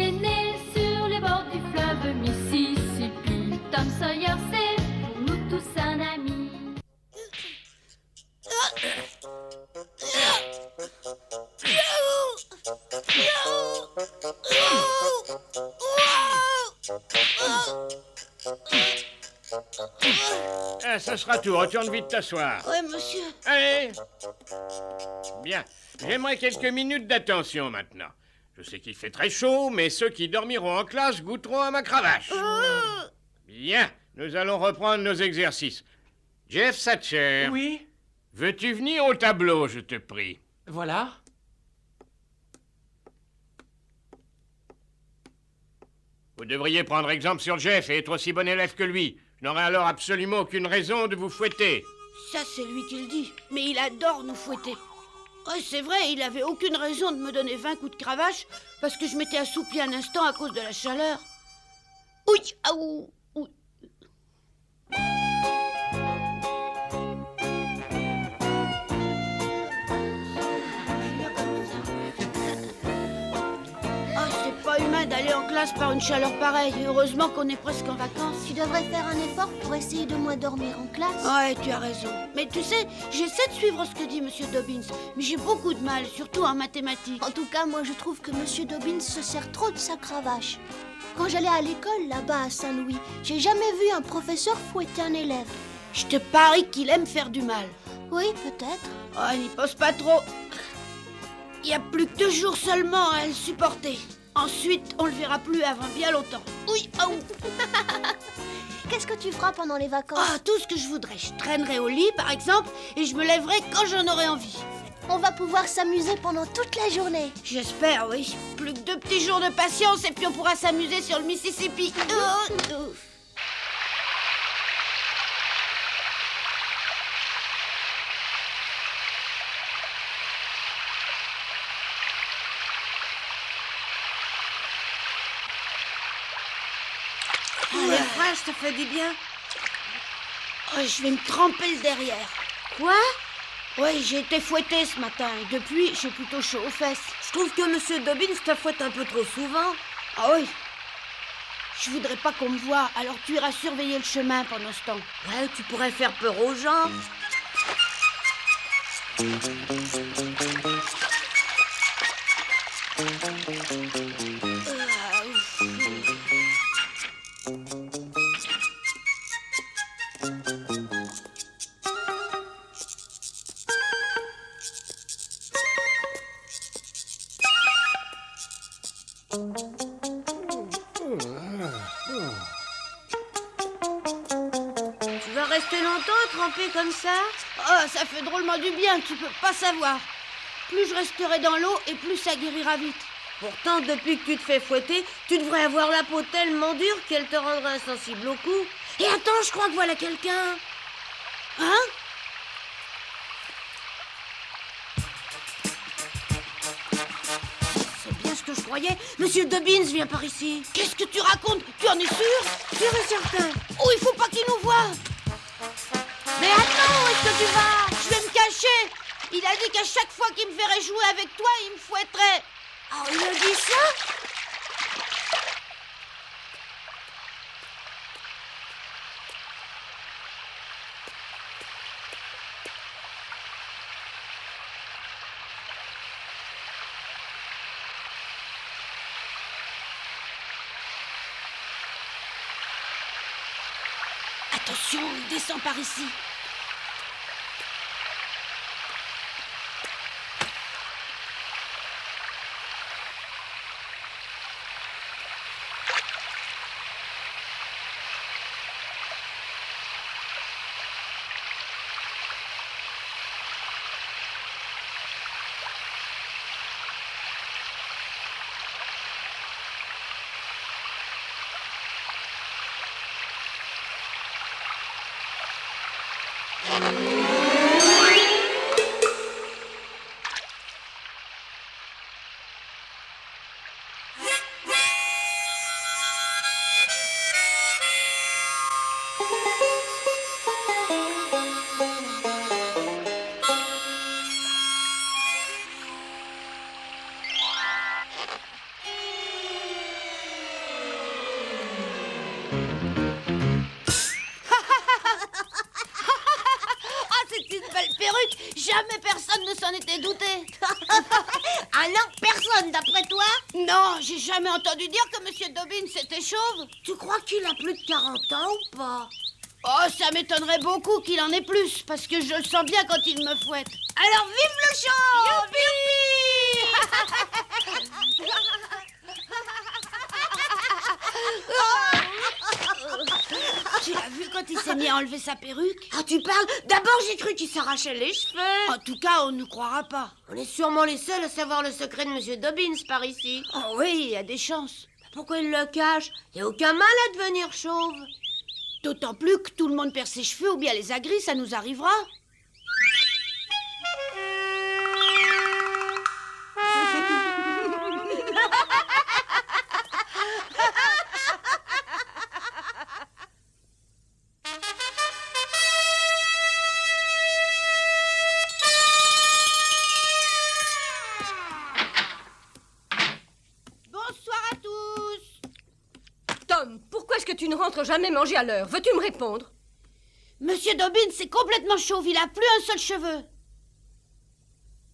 est né sur les bords du fleuve Mississippi. Tom Sawyer, c'est pour nous tous un ami. Ah, ça sera tout. Retourne vite t'asseoir. Ouais, monsieur. Allez. Bien. J'aimerais quelques minutes d'attention maintenant. Je sais qu'il fait très chaud, mais ceux qui dormiront en classe goûteront à ma cravache. Bien. Nous allons reprendre nos exercices. Jeff Satcher. Oui, Veux-tu venir au tableau, je te prie? voilà. Vous devriez prendre exemple sur Jeff et être aussi bon élève que lui. Je n'aurai alors absolument aucune raison de vous fouetter. Ça, c'est lui qui le dit. Mais il adore nous fouetter. Ouais, c'est vrai, il avait aucune raison de me donner 20 coups de cravache parce que je m'étais assoupie un instant à cause de la chaleur. Oui, aou, oui. Ah, c'est pas humain d'aller en classe par une chaleur pareille. Heureusement qu'on est presque en vacances. Tu devrais faire un effort pour essayer de moins dormir en classe. Ouais, tu as raison. Mais tu sais, j'essaie de suivre ce que dit Monsieur Dobbins, mais j'ai beaucoup de mal, surtout en mathématiques. En tout cas, moi je trouve que Monsieur Dobbins se sert trop de sa cravache. Quand j'allais à l'école, là-bas à Saint-Louis, j'ai jamais vu un professeur fouetter un élève. Je te parie qu'il aime faire du mal. Oui, peut-être. Oh, n'y pense pas trop. Il y a plus que 2 jours seulement à le supporter. Ensuite, on le verra plus avant bien longtemps. Oui, aou. Qu'est-ce que tu feras pendant les vacances? Ah, tout ce que je voudrais. Je traînerai au lit, par exemple, et je me lèverai quand j'en aurai envie. On va pouvoir s'amuser pendant toute la journée. J'espère, oui. Plus que 2 petits jours de patience, et puis on pourra s'amuser sur le Mississippi. Les phrases, ça fait du bien. Oh, je vais me tremper le derrière. Quoi? Oui, j'ai été fouettée ce matin, et depuis, j'ai plutôt chaud aux fesses. Je trouve que Monsieur Dobbins te fouette un peu trop souvent. Ah oui. Je voudrais pas qu'on me voie, alors tu iras surveiller le chemin pendant ce temps. Ouais, tu pourrais faire peur aux gens. Tu vas rester longtemps trempé comme ça? Oh, ça fait drôlement du bien, tu peux pas savoir. Plus je resterai dans l'eau et plus ça guérira vite. Pourtant, depuis que tu te fais fouetter, tu devrais avoir la peau tellement dure qu'elle te rendra insensible au coup. Et attends, je crois que voilà quelqu'un. Hein? C'est bien ce que je croyais. Monsieur Dobbins vient par ici. Qu'est-ce que tu racontes? Tu en es sûr? Sûr et certain. Oh, il faut pas qu'il nous voie. Mais attends, où est-ce que tu vas? Je vais me cacher. Il a dit qu'à chaque fois qu'il me verrait jouer avec toi, il me fouetterait. Oh, il a dit ça? Attention, il descend par ici. s'en était douté. Ah non, personne d'après toi? Non, j'ai jamais entendu dire que Monsieur Dobbins était chauve. Tu crois qu'il a plus de 40 ans ou pas? Oh, ça m'étonnerait beaucoup qu'il en ait plus, parce que je le sens bien quand il me fouette. Alors vive le show! Tu l'as vu quand il s'est mis à enlever sa perruque? Ah, tu parles? D'abord, j'ai cru qu'il s'arrachait les cheveux. En tout cas, on ne croira pas. On est sûrement les seuls à savoir le secret de Monsieur Dobbins par ici. Oh oui, il y a des chances. Pourquoi il le cache? Il n'y a aucun mal à devenir chauve. D'autant plus que tout le monde perd ses cheveux ou bien les a gris, ça nous arrivera. Bonsoir à tous. Tom, pourquoi est-ce que tu ne rentres jamais manger à l'heure? Veux-tu me répondre? Monsieur Dobbins est complètement chauve, il a plus un seul cheveu.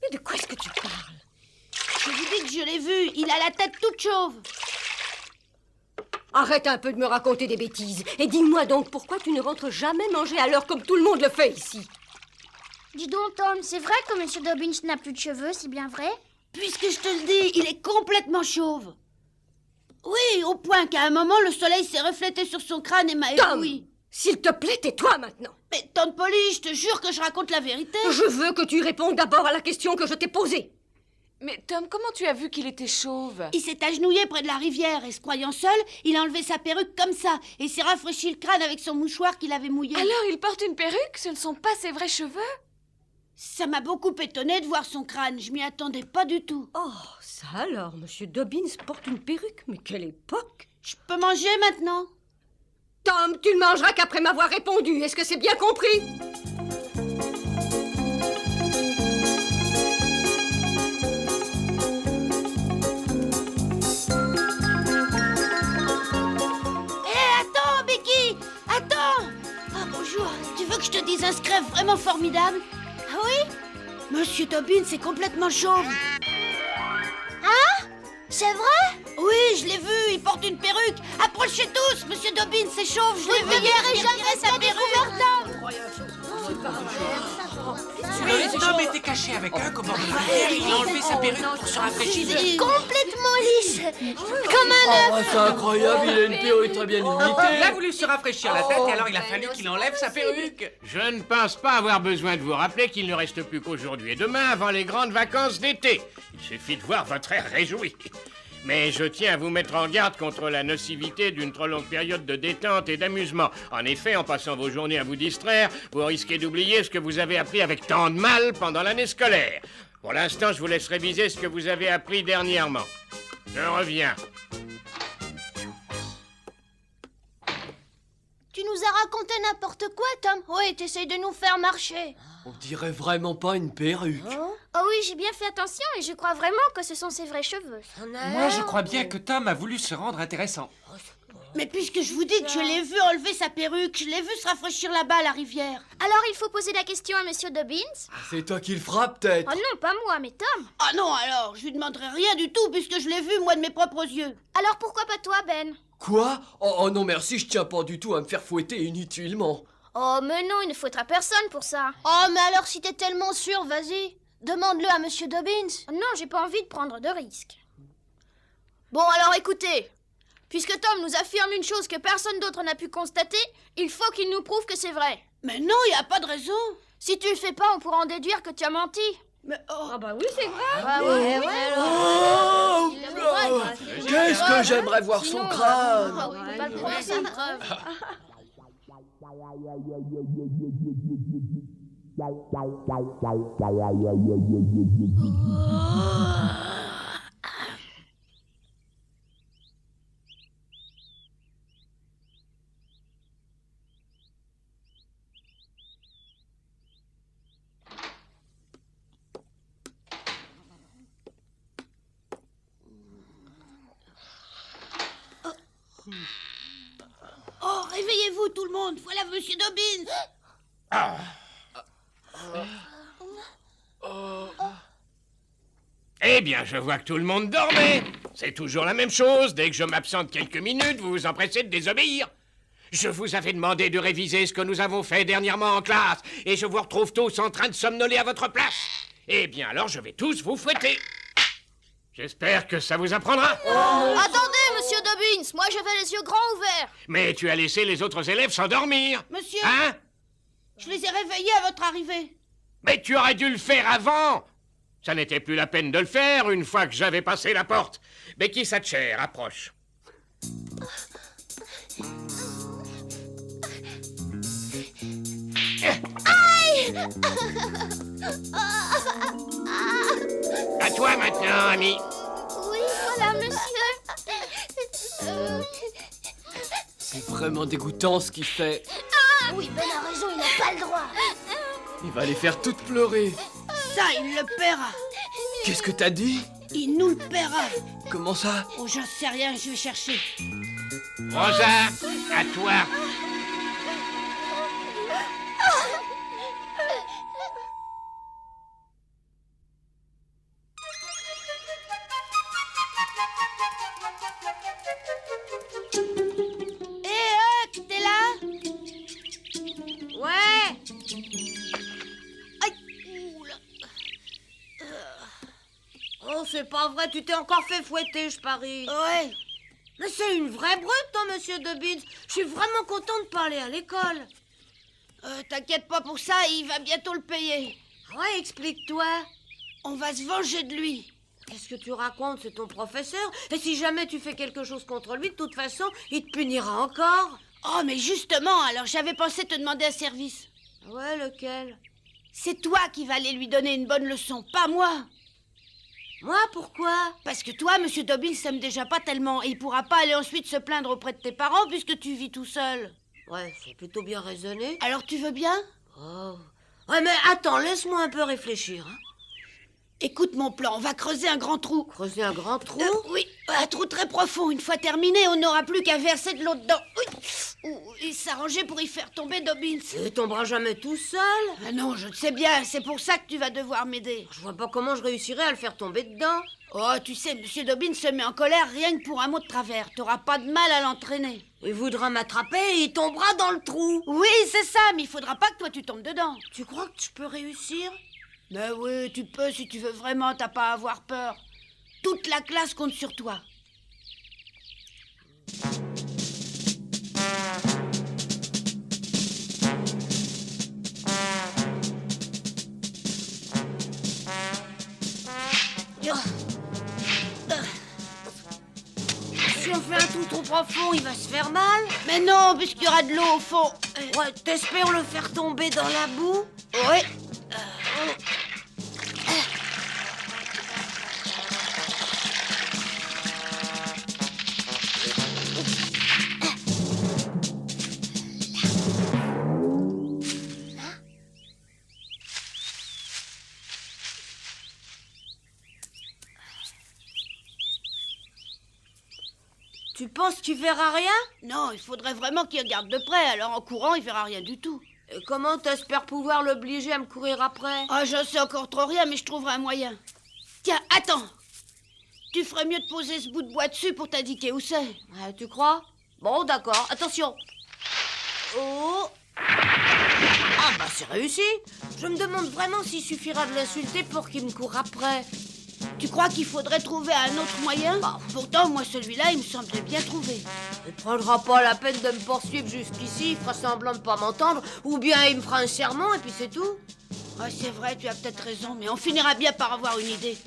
Mais de quoi est-ce que tu parles? Je vous dis que je l'ai vu, il a la tête toute chauve. Arrête un peu de me raconter des bêtises. Et dis-moi donc pourquoi tu ne rentres jamais manger à l'heure comme tout le monde le fait ici? Dis donc, Tom, c'est vrai que Monsieur Dobbins n'a plus de cheveux, c'est bien vrai? Puisque je te le dis, il est complètement chauve. Oui, au point qu'à un moment, le soleil s'est reflété sur son crâne et m'a Tom, ébloui. s'il te plaît, tais-toi maintenant. Mais tante Polly, je te jure que je raconte la vérité. Je veux que tu répondes d'abord à la question que je t'ai posée. Mais Tom, comment tu as vu qu'il était chauve? Il s'est agenouillé près de la rivière et se croyant seul, il a enlevé sa perruque comme ça et s'est rafraîchi le crâne avec son mouchoir qu'il avait mouillé. Alors il porte une perruque? Ce ne sont pas ses vrais cheveux? Ça m'a beaucoup étonné de voir son crâne, je m'y attendais pas du tout. Oh, ça alors, Monsieur Dobbins porte une perruque. Mais quelle époque! Je peux manger maintenant? Tom, tu ne mangeras qu'après m'avoir répondu. Est-ce que c'est bien compris? Attends, Becky! Attends! Ah, bonjour. Tu veux que je te dise un secret vraiment formidable? Ah oui? Monsieur Dobbins est complètement chauve. C'est vrai? Oui, je l'ai vu, il porte une perruque. Approchez tous, Monsieur Dobbins est chauve, je l'ai vu. ne verrez jamais sa perruque. Tom était caché avec un au bord de la rivière, il a enlevé sa perruque pour se rafraîchir. Complètement lisse. Comme un œuf. C'est incroyable, il a une perruque très bien Il imitée. a voulu se rafraîchir la tête et alors il a fallu qu'il enlève sa perruque. Je ne pense pas avoir besoin de vous rappeler qu'il ne reste plus qu'aujourd'hui et demain avant les grandes vacances d'été. Il suffit de voir votre air réjoui. Mais je tiens à vous mettre en garde contre la nocivité d'une trop longue période de détente et d'amusement. En effet, en passant vos journées à vous distraire, vous risquez d'oublier ce que vous avez appris avec tant de mal pendant l'année scolaire. Pour l'instant, je vous laisse réviser ce que vous avez appris dernièrement. Je reviens. Tu nous as raconté n'importe quoi, Tom. Oui, t'essayes de nous faire marcher. On dirait vraiment pas une perruque. Oh oui, j'ai bien fait attention et je crois vraiment que ce sont ses vrais cheveux. Moi, je crois bien que Tom a voulu se rendre intéressant. Mais puisque je vous dis que je l'ai vu enlever sa perruque, je l'ai vu se rafraîchir là-bas à la rivière. Alors il faut poser la question à Monsieur Dobbins? C'est toi qui le feras peut-être. Oh non, pas moi, mais Tom. Ah non, alors, je lui demanderai rien du tout puisque je l'ai vu moi de mes propres yeux. Alors pourquoi pas toi, Ben? Quoi? Oh non merci, je tiens pas du tout à me faire fouetter inutilement. Oh mais non, il ne fouettera personne pour ça. Oh mais alors si t'es tellement sûr, vas-y. Demande-le à Monsieur Dobbins. Non, j'ai pas envie de prendre de risques. Bon alors écoutez. Puisque Tom nous affirme une chose que personne d'autre n'a pu constater, il faut qu'il nous prouve que c'est vrai. Mais non, il n'y a pas de raison. Si tu le fais pas, on pourra en déduire que tu as menti. Mais oh, Ah bah oui, c'est vrai. Ah ouais, Oh, qu'est-ce que j'aimerais voir son crâne. Ah oui, on peut pas le prouver sans preuve. oh, réveillez-vous tout le monde, voilà Monsieur Dobbins. Eh bien, je vois que tout le monde dormait. C'est toujours la même chose. Dès que je m'absente quelques minutes, vous vous empressez de désobéir. Je vous avais demandé de réviser ce que nous avons fait dernièrement en classe, et je vous retrouve tous en train de somnoler à votre place. Eh bien, alors je vais tous vous fouetter. J'espère que ça vous apprendra. Attendez, monsieur Dobbins, moi j'avais les yeux grands ouverts. Mais tu as laissé les autres élèves s'endormir. Monsieur, Hein? je les ai réveillés à votre arrivée. Mais tu aurais dû le faire avant. Ça n'était plus la peine de le faire une fois que j'avais passé la porte. Becky Thatcher, approche. À toi maintenant, ami. Oui, voilà, monsieur. C'est vraiment dégoûtant ce qu'il fait. Oui, Ben a raison, il n'a pas le droit. Il va les faire toutes pleurer. Ça, il le paiera. Qu'est-ce que t'as dit? Il nous le paiera. Comment ça? Oh, j'en sais rien, je vais chercher. Rosa, à toi. T'es là? Ouais. Aïe, oula. Oh, c'est pas vrai, tu t'es encore fait fouetter, je parie. Ouais. Mais c'est une vraie brute, hein, monsieur Dobbins. Je suis vraiment content de pas aller à l'école. T'inquiète pas pour ça, il va bientôt le payer. Ouais, explique-toi. On va se venger de lui. Qu'est-ce que tu racontes? C'est ton professeur. Et si jamais tu fais quelque chose contre lui, de toute façon, il te punira encore. Oh, mais justement, alors j'avais pensé te demander un service. Ouais, lequel? C'est toi qui vas aller lui donner une bonne leçon, pas moi. Moi, pourquoi? Parce que toi, monsieur Dobbins, s'aime déjà pas tellement et il pourra pas aller ensuite se plaindre auprès de tes parents puisque tu vis tout seul. Ouais, c'est plutôt bien raisonné. Alors tu veux bien? Oh. Ouais, mais attends, laisse-moi un peu réfléchir. Hein. Écoute mon plan, on va creuser un grand trou. Creuser un grand trou? Oui, un trou très profond. Une fois terminé, on n'aura plus qu'à verser de l'eau dedans. Oui. Et s'arranger pour y faire tomber Dobbins. Il tombera jamais tout seul. Ah non, je le sais bien, c'est pour ça que tu vas devoir m'aider. Je vois pas comment je réussirai à le faire tomber dedans. Oh, tu sais, monsieur Dobbins se met en colère rien que pour un mot de travers. T'auras pas de mal à l'entraîner. Il voudra m'attraper et il tombera dans le trou. Oui, c'est ça, mais il faudra pas que toi tu tombes dedans. Tu crois que je peux réussir? Mais oui, tu peux si tu veux vraiment, t'as pas à avoir peur. Toute la classe compte sur toi. Si on fait un trou trop profond, il va se faire mal. Mais non, puisqu'il y aura de l'eau au fond. Ouais, t'espères le faire tomber dans la boue? Oui. Tu penses qu'il verra rien? Non, il faudrait vraiment qu'il regarde de près, alors en courant, il verra rien du tout. Et comment t'espères pouvoir l'obliger à me courir après? Ah, je sais encore trop rien, mais je trouverai un moyen. Tiens, attends. Tu ferais mieux de poser ce bout de bois dessus pour t'indiquer où c'est. Ouais, tu crois? Bon, d'accord. Attention. Oh. Ah bah c'est réussi. Je me demande vraiment s'il suffira de l'insulter pour qu'il me court après. Tu crois qu'il faudrait trouver un autre moyen? Pourtant, moi, celui-là, il me semblait bien trouvé. Il prendra pas la peine de me poursuivre jusqu'ici, il fera semblant de pas m'entendre, ou bien il me fera un sermon et puis c'est tout. Ah, c'est vrai, tu as peut-être raison, mais on finira bien par avoir une idée.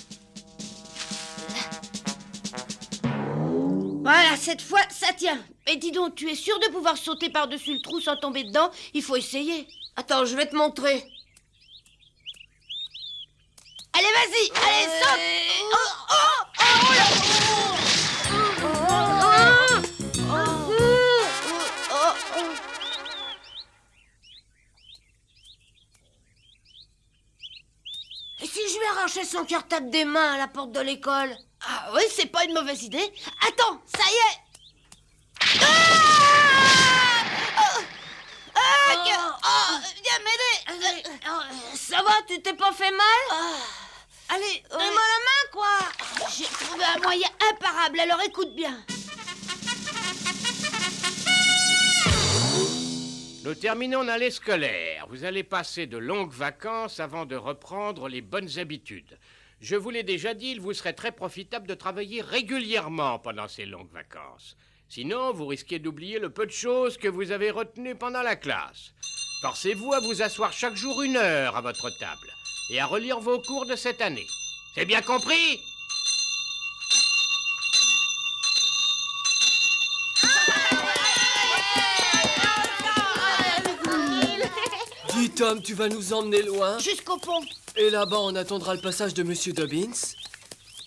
Voilà, cette fois, ça tient. Mais dis donc, tu es sûr de pouvoir sauter par-dessus le trou sans tomber dedans? Il faut essayer. Attends, je vais te montrer. Allez, vas-y, allez, saute! Et si je lui arrachais son cartable des mains à la porte de l'école? Ah oui, c'est pas une mauvaise idée. Attends, ça y est! Viens m'aider! Ça va, tu t'es pas fait mal? Allez, donne-moi la main, quoi! adorable, alors écoute bien. Nous terminons l'année scolaire. Vous allez passer de longues vacances avant de reprendre les bonnes habitudes. Je vous l'ai déjà dit, il vous serait très profitable de travailler régulièrement pendant ces longues vacances. Sinon, vous risquez d'oublier le peu de choses que vous avez retenues pendant la classe. Forcez-vous à vous asseoir chaque jour 1 heure à votre table et à relire vos cours de cette année. C'est bien compris ? Dis Tom, tu vas nous emmener loin? Jusqu'au pont. Et là-bas, on attendra le passage de Monsieur Dobbins?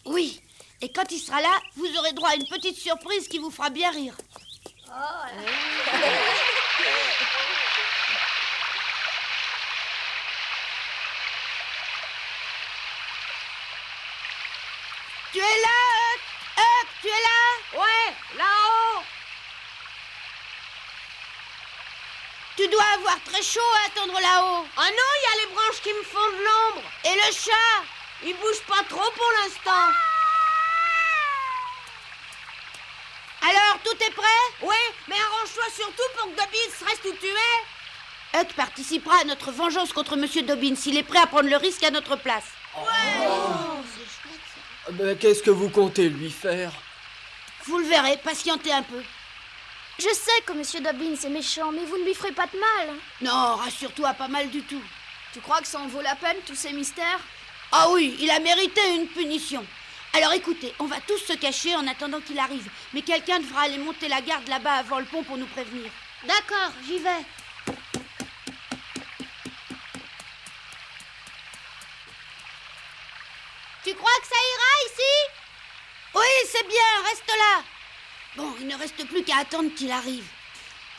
Oui. Et quand il sera là, vous aurez droit à une petite surprise qui vous fera bien rire. Tu es là, Huck? Huck, tu es là? Ouais, là-haut. Tu dois avoir très chaud à attendre là-haut. Oh non, il y a les branches qui me font de l'ombre. Et le chat? Il bouge pas trop pour l'instant. Alors, tout est prêt? Oui, mais arrange-toi surtout pour que Dobbins reste où tu es. Huck participera à notre vengeance contre Monsieur Dobbins. Il est prêt à prendre le risque à notre place. Mais qu'est-ce que vous comptez lui faire? Vous le verrez, patientez un peu. Je sais que Monsieur Dobbins est méchant, mais vous ne lui ferez pas de mal. Non, rassure-toi, pas mal du tout. Tu crois que ça en vaut la peine, tous ces mystères? Ah oui, il a mérité une punition. Alors écoutez, on va tous se cacher en attendant qu'il arrive. Mais quelqu'un devra aller monter la garde là-bas avant le pont pour nous prévenir. D'accord, j'y vais. Tu crois que ça ira ici? Oui, c'est bien, reste là. Bon, il ne reste plus qu'à attendre qu'il arrive.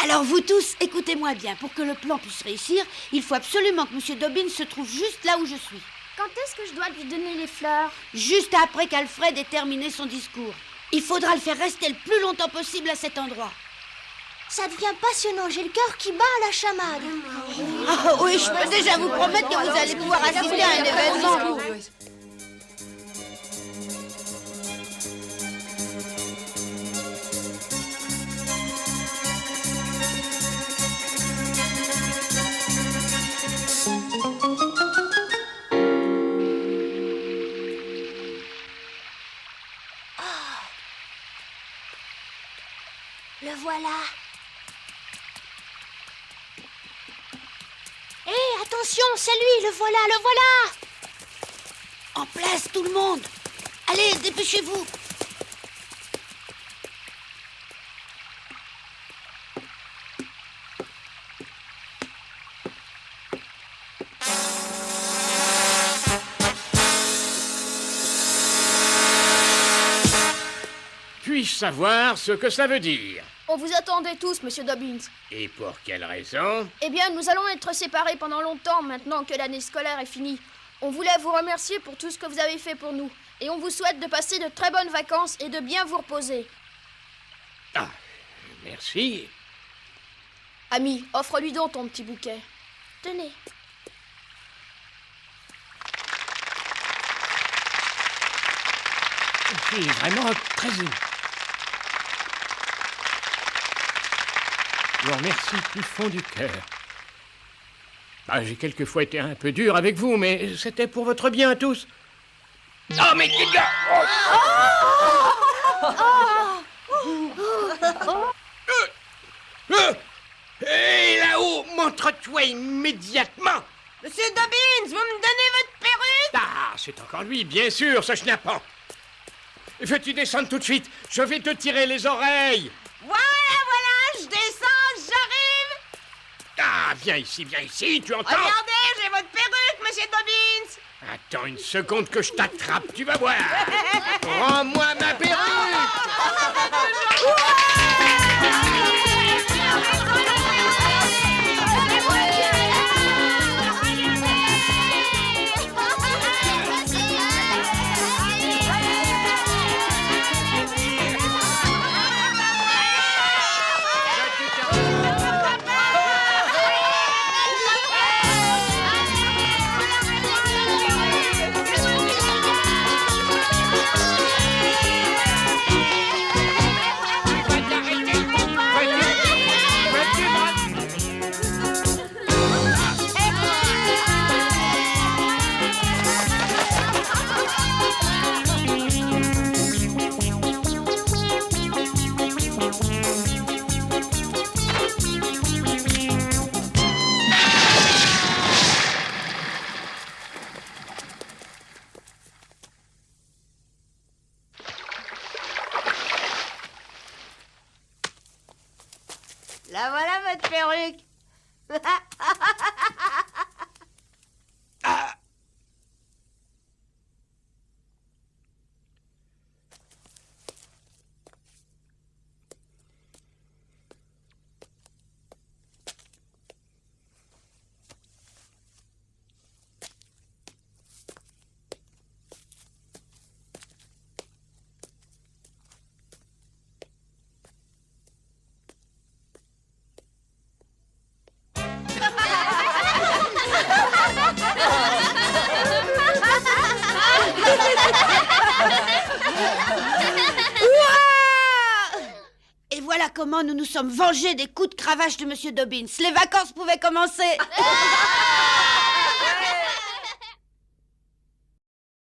Alors vous tous, écoutez-moi bien. Pour que le plan puisse réussir, il faut absolument que Monsieur Dobbins se trouve juste là où je suis. Quand est-ce que je dois lui donner les fleurs? Juste après qu'Alfred ait terminé son discours. Il faudra le faire rester le plus longtemps possible à cet endroit. Ça devient passionnant, j'ai le cœur qui bat à la chamade. Ah oui, je peux déjà vous promettre que vous allez pouvoir assister à un événement. Le voilà. Hé, attention, c'est lui, le voilà, le voilà. En place, tout le monde. Allez, dépêchez-vous. Puis-je savoir ce que ça veut dire? On vous attendait tous, Monsieur Dobbins. Et pour quelle raison? Eh bien, nous allons être séparés pendant longtemps, maintenant que l'année scolaire est finie. On voulait vous remercier pour tout ce que vous avez fait pour nous. Et on vous souhaite de passer de très bonnes vacances et de bien vous reposer. Ah, merci. Ami, offre-lui donc ton petit bouquet. Tenez. Je suis vraiment très ému. Je vous remercie du fond du cœur. Ah, j'ai quelquefois été un peu dur avec vous, mais c'était pour votre bien à tous. Oh, mais dis donc! Hé, là-haut, montre-toi immédiatement! Monsieur Dobbins, vous me donnez votre perruque? Ah, c'est encore lui, bien sûr, ce schnappant. Veux-tu descendre tout de suite? Je vais te tirer les oreilles. Voilà, je descends, j'arrive. Ah, viens ici, tu entends? Regardez, j'ai votre perruque, Monsieur Dobbins. Attends une seconde que je t'attrape, tu vas voir. Rends-moi ma perruque. La voilà, votre perruque. Et voilà comment nous nous sommes vengés des coups de cravache de Monsieur Dobbins. Les vacances pouvaient commencer.